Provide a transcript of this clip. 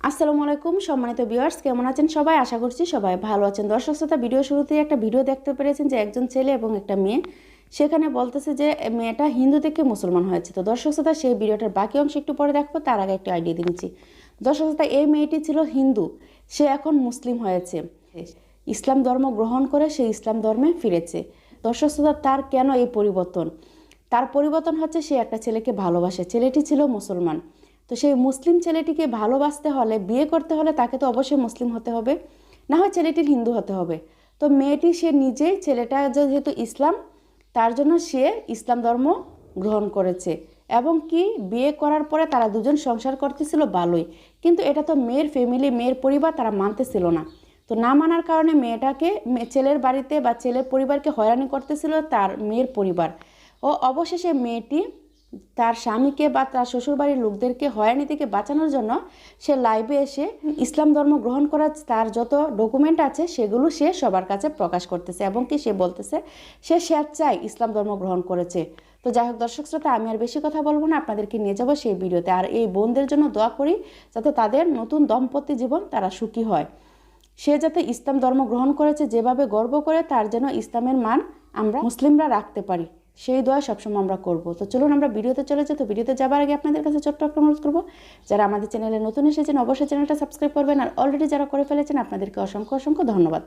আসসালামু আলাইকুম সম্মানিত ভিউয়ার্স, কেমন আছেন সবাই? আশা করছি সবাই ভালো আছেন। দর্শক শ্রোতা, ভিডিও শুরুতেই একটা ভিডিও দেখতে পেরেছেন যে একজন ছেলে এবং একটা মেয়ে সেখানে বলতেছে যে মেয়েটা হিন্দু থেকে মুসলমান হয়েছে। তো দর্শক শ্রোতা, সেই ভিডিওটার বাকি অংশ একটু পরে দেখবো, তার আগে একটু আইডিয়া দিচ্ছি। দর্শক শ্রোতা, এই মেয়েটি ছিল হিন্দু, সে এখন মুসলিম হয়েছে, ইসলাম ধর্ম গ্রহণ করে সে ইসলাম ধর্মে ফিরেছে। দর্শক শ্রোতা, তার কেন এই পরিবর্তন? তার পরিবর্তন হচ্ছে সে একটা ছেলেকে ভালোবাসে। ছেলেটি ছিল মুসলমান, তো সেই মুসলিম ছেলেটিকে ভালোবাসতে হলে, বিয়ে করতে হলে তাকে তো অবশ্যই মুসলিম হতে হবে, না হয় ছেলেটির হিন্দু হতে হবে। তো মেয়েটি সে নিজেই, ছেলেটা যেহেতু ইসলাম, তার জন্য সে ইসলাম ধর্ম গ্রহণ করেছে এবং কি বিয়ে করার পরে তারা দুজন সংসার করতেছিল ভালোই, কিন্তু এটা তো মেয়ের ফ্যামিলি, মেয়ের পরিবার তারা মানতেছিল না। তো না মানার কারণে মেয়েটাকে ছেলের বাড়িতে বা ছেলের পরিবারকে হয়রানি করতেছিল তার মেয়ের পরিবার। ও অবশেষে মেয়েটি তার স্বামীকে বা তার শ্বশুরবাড়ির লোকদেরকে হয়রানি থেকে বাঁচানোর জন্য সে লাইভে এসে ইসলাম ধর্ম গ্রহণ করার তার যত ডকুমেন্ট আছে সেগুলো সে সবার কাছে প্রকাশ করতেছে এবং কি সে বলতেছে সে স্বেচ্ছায় ইসলাম ধর্ম গ্রহণ করেছে। তো যাই হোক দর্শক শ্রোতা, আমি আর বেশি কথা বলবো না, আপনাদেরকে নিয়ে যাবো সেই ভিডিওতে। আর এই বোনদের জন্য দোয়া করি যাতে তাদের নতুন দম্পতি জীবন তারা সুখী হয়। সে যাতে ইসলাম ধর্ম গ্রহণ করেছে, যেভাবে গর্ব করে, তার যেন ইসলামের মান আমরা মুসলিমরা রাখতে পারি, সেই দোয়া সবসময় আমরা করব। তো চলুন আমরা ভিডিওতে চলে যাই। তো ভিডিওতে যাবার আগে আপনাদের কাছে ছোট্ট একটা অনুরোধ করবো, যারা আমাদের চ্যানেলে নতুন এসেছেন অবশ্যই চ্যানেলটা সাবস্ক্রাইব করবেন, আর অলরেডি যারা করে ফেলেছেন আপনাদেরকে অসংখ্য অসংখ্য ধন্যবাদ।